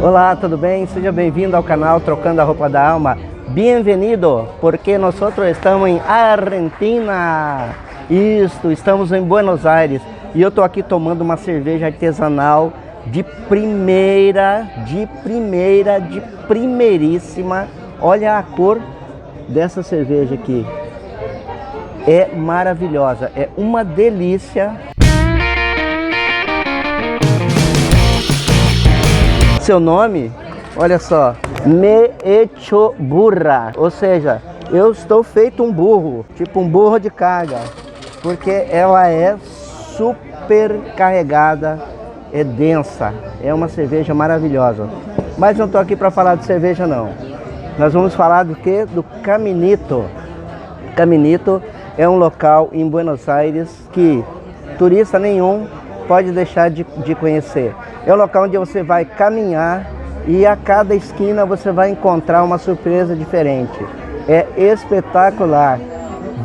Olá, tudo bem? Seja bem-vindo ao canal Trocando a Roupa da Alma. Bienvenido, porque nós estamos em Argentina. Isto, estamos em Buenos Aires e eu estou aqui tomando uma cerveja artesanal de primeiríssima. Olha a cor dessa cerveja aqui. É maravilhosa, é uma delícia. Seu nome, olha só, me hecho burra, ou seja, eu estou feito um burro, tipo um burro de carga, porque ela é super carregada, é densa, é uma cerveja maravilhosa. Mas não estou aqui para falar de cerveja não, nós vamos falar do que? Do Caminito. Caminito é um local em Buenos Aires que turista nenhum pode deixar de conhecer. É um local onde você vai caminhar e a cada esquina você vai encontrar uma surpresa diferente. É espetacular.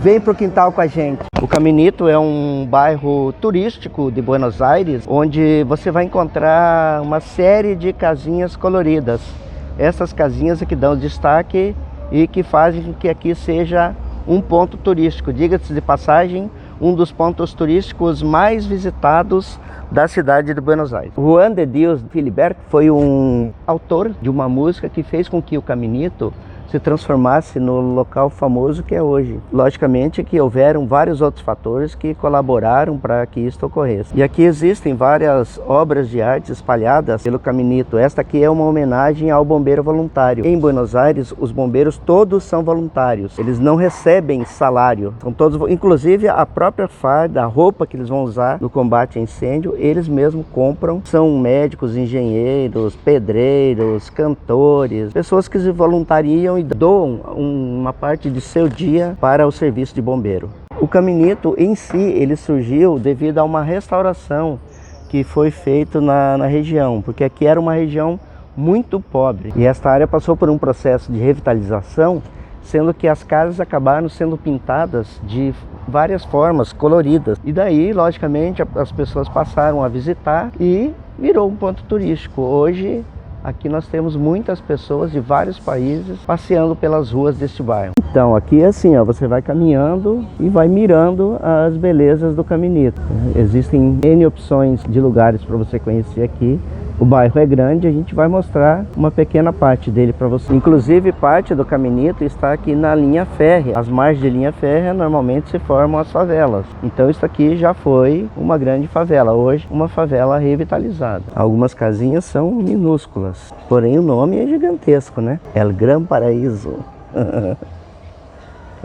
Vem pro quintal com a gente. O Caminito é um bairro turístico de Buenos Aires, onde você vai encontrar uma série de casinhas coloridas. Essas casinhas é que dão destaque e que fazem com que aqui seja um ponto turístico. Diga-se de passagem, um dos pontos turísticos mais visitados da cidade de Buenos Aires. Juan de Dios Filiberto foi um autor de uma música que fez com que o Caminito se transformasse no local famoso que é hoje. Logicamente que houveram vários outros fatores que colaboraram para que isso ocorresse. E aqui existem várias obras de arte espalhadas pelo Caminito. Esta aqui é uma homenagem ao bombeiro voluntário. Em Buenos Aires, os bombeiros todos são voluntários. Eles não recebem salário. São todos, inclusive a própria farda, a roupa que eles vão usar no combate a incêndio, eles mesmos compram. São médicos, engenheiros, pedreiros, cantores, pessoas que se voluntariam e doam uma parte de seu dia para o serviço de bombeiro. O Caminito em si, ele surgiu devido a uma restauração que foi feita na região, porque aqui era uma região muito pobre e esta área passou por um processo de revitalização, sendo que as casas acabaram sendo pintadas de várias formas, coloridas. E daí, logicamente, as pessoas passaram a visitar e virou um ponto turístico. Hoje, aqui nós temos muitas pessoas de vários países passeando pelas ruas deste bairro. Então aqui é assim, ó, você vai caminhando e vai mirando as belezas do Caminito. Existem N opções de lugares para você conhecer aqui. O bairro é grande, a gente vai mostrar uma pequena parte dele para você. Inclusive parte do Caminito está aqui na linha férrea. As margens de linha férrea normalmente se formam as favelas. Então isso aqui já foi uma grande favela, hoje uma favela revitalizada. Algumas casinhas são minúsculas, porém o nome é gigantesco, né? El Gran Paraíso.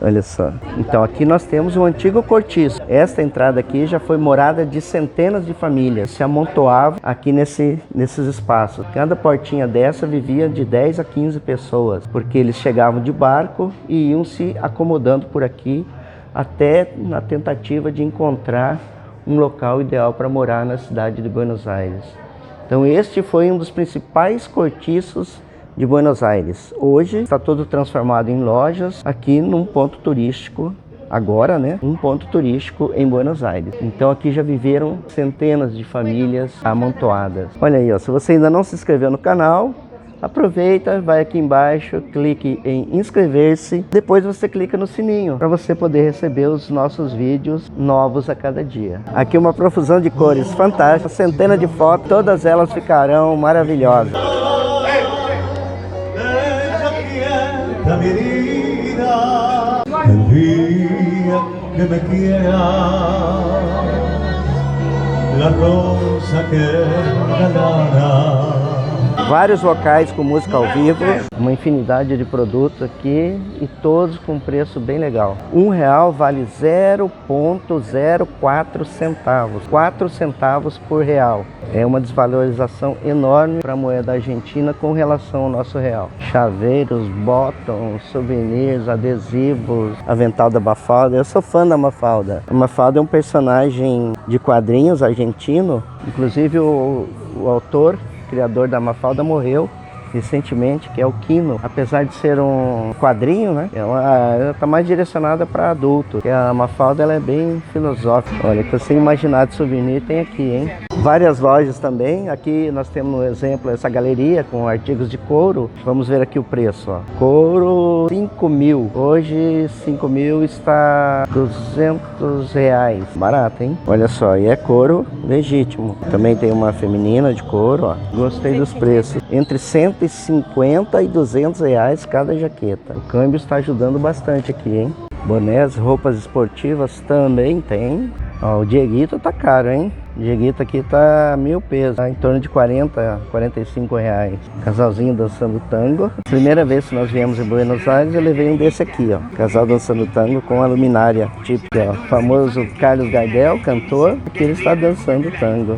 Olha só. Então aqui nós temos um antigo cortiço. Esta entrada aqui já foi morada de centenas de famílias. Se amontoavam aqui nesses espaços. Cada portinha dessa vivia de 10 a 15 pessoas. Porque eles chegavam de barco e iam se acomodando por aqui até na tentativa de encontrar um local ideal para morar na cidade de Buenos Aires. Então este foi um dos principais cortiços de Buenos Aires. Hoje está todo transformado em lojas aqui num ponto turístico, agora, né? Um ponto turístico em Buenos Aires. Então aqui já viveram centenas de famílias amontoadas. Olha aí, ó, se você ainda não se inscreveu no canal, aproveita, vai aqui embaixo, clique em inscrever-se, depois você clica no sininho para você poder receber os nossos vídeos novos a cada dia. Aqui uma profusão de cores fantástica, centenas de fotos, todas elas ficarão maravilhosas. El día que me quiera, la rosa que regalara. Vários locais com música ao vivo, uma infinidade de produtos aqui e todos com preço bem legal. R$1 vale 0,04 centavos, 4 centavos por real. É uma desvalorização enorme para a moeda argentina com relação ao nosso real. Chaveiros, bottoms, souvenirs, adesivos, avental da Mafalda. Eu sou fã da Mafalda. A Mafalda é um personagem de quadrinhos argentino, inclusive o autor, criador da Mafalda, morreu recentemente, que é o Quino. Apesar de ser um quadrinho, né, ela está mais direcionada para adulto, porque a Mafalda ela é bem filosófica. Olha, que você imaginar de souvenir tem aqui, hein? Várias lojas também. Aqui nós temos um exemplo, essa galeria com artigos de couro. Vamos ver aqui o preço, ó. Couro 5.000. Hoje 5.000 está R$200. Barato, hein? Olha só, e é couro legítimo. Também tem uma feminina de couro, ó. Gostei dos preços. Entre 150 e R$200 cada jaqueta. O câmbio está ajudando bastante aqui, hein? Bonés, roupas esportivas também tem. Ó, o Dieguito tá caro, hein? O Dieguito aqui tá 1.000 pesos, tá em torno de 40, R$45. Casalzinho dançando tango. Primeira vez que nós viemos em Buenos Aires, eu levei um desse aqui, ó. Casal dançando tango com a luminária típica, ó. O famoso Carlos Gardel, cantor, aqui ele está dançando tango.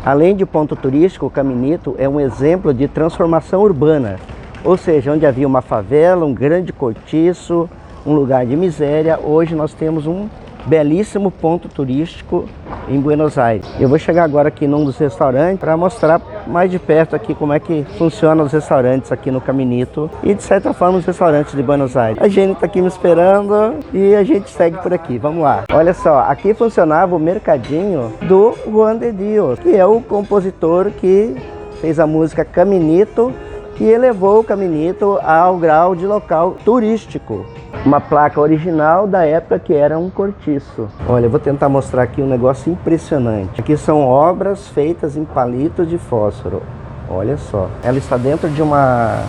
Além de ponto turístico, o Caminito é um exemplo de transformação urbana, ou seja, onde havia uma favela, um grande cortiço, um lugar de miséria, hoje nós temos um belíssimo ponto turístico em Buenos Aires. Eu vou chegar agora aqui num dos restaurantes para mostrar mais de perto aqui como é que funcionam os restaurantes aqui no Caminito e de certa forma os restaurantes de Buenos Aires. A gente está aqui me esperando e a gente segue por aqui, vamos lá. Olha só, aqui funcionava o mercadinho do Juan de Dios, que é o compositor que fez a música Caminito, que elevou o Caminito ao grau de local turístico. Uma placa original da época que era um cortiço. Olha, eu vou tentar mostrar aqui um negócio impressionante. Aqui são obras feitas em palitos de fósforo. Olha só. Ela está dentro de uma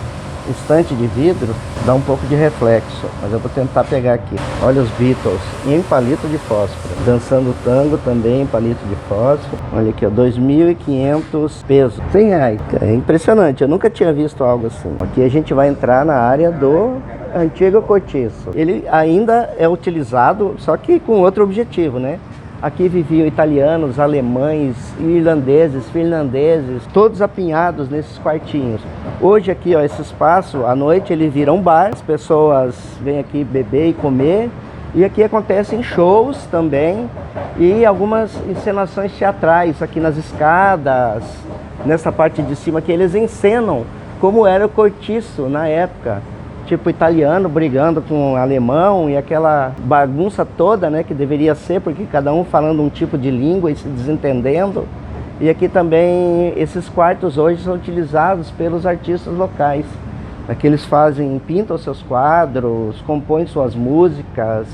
estante de vidro, dá um pouco de reflexo, mas eu vou tentar pegar aqui. Olha os Beatles em palito de fósforo. Dançando tango também em palito de fósforo. Olha aqui, ó, 2.500 pesos. R$100. É impressionante, eu nunca tinha visto algo assim. Aqui a gente vai entrar na área do antigo cortiço. Ele ainda é utilizado, só que com outro objetivo, né? Aqui viviam italianos, alemães, irlandeses, finlandeses, todos apinhados nesses quartinhos. Hoje aqui, ó, esse espaço, à noite ele vira um bar, as pessoas vêm aqui beber e comer. E aqui acontecem shows também e algumas encenações teatrais aqui nas escadas, nessa parte de cima que eles encenam como era o cortiço na época. Tipo italiano brigando com alemão e aquela bagunça toda, né, que deveria ser, porque cada um falando um tipo de língua e se desentendendo. E aqui também esses quartos hoje são utilizados pelos artistas locais. Aqui eles pintam seus quadros, compõem suas músicas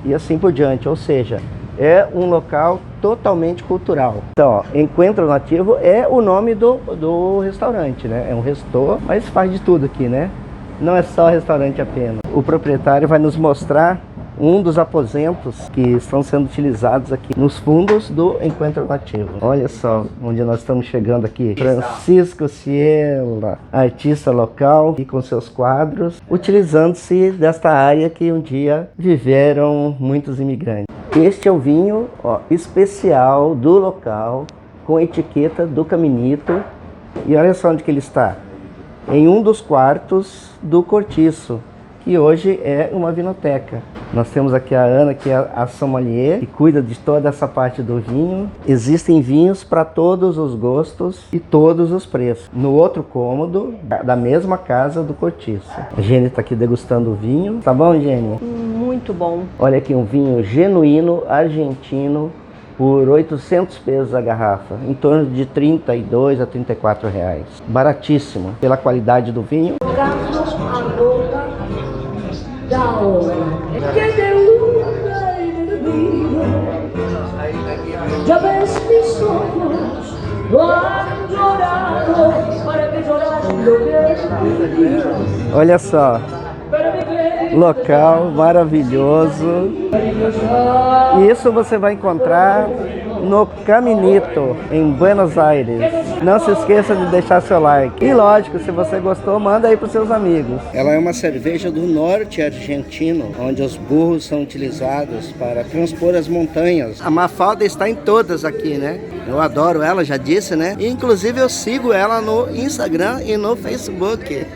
e assim por diante. Ou seja, é um local totalmente cultural. Então, ó, Encontro Nativo é o nome do restaurante, né? É um restor, mas faz de tudo aqui, né? Não é só restaurante apenas. O proprietário vai nos mostrar um dos aposentos que estão sendo utilizados aqui nos fundos do Encontro Nativo. Olha só onde nós estamos chegando aqui. Francisco Ciela, artista local e com seus quadros, utilizando-se desta área que um dia viveram muitos imigrantes. Este é o vinho, ó, especial do local, com etiqueta do Caminito. E olha só onde que ele está. Em um dos quartos do cortiço, que hoje é uma vinoteca. Nós temos aqui a Ana, que é a sommelier, que cuida de toda essa parte do vinho. Existem vinhos para todos os gostos e todos os preços. No outro cômodo, da mesma casa do cortiço. A Jenny está aqui degustando o vinho. Tá bom, Jenny? Muito bom. Olha aqui um vinho genuíno, argentino, por 800 pesos a garrafa, em torno de 32 a 34 reais. Baratíssimo, pela qualidade do vinho. Olha só, local maravilhoso. E isso você vai encontrar no Caminito, em Buenos Aires. Não se esqueça de deixar seu like. E lógico, se você gostou, manda aí para seus amigos. Ela é uma cerveja do norte argentino, onde os burros são utilizados para transpor as montanhas. A Mafalda está em todas aqui, né? Eu adoro ela, já disse, né? E, inclusive eu sigo ela no Instagram e no Facebook.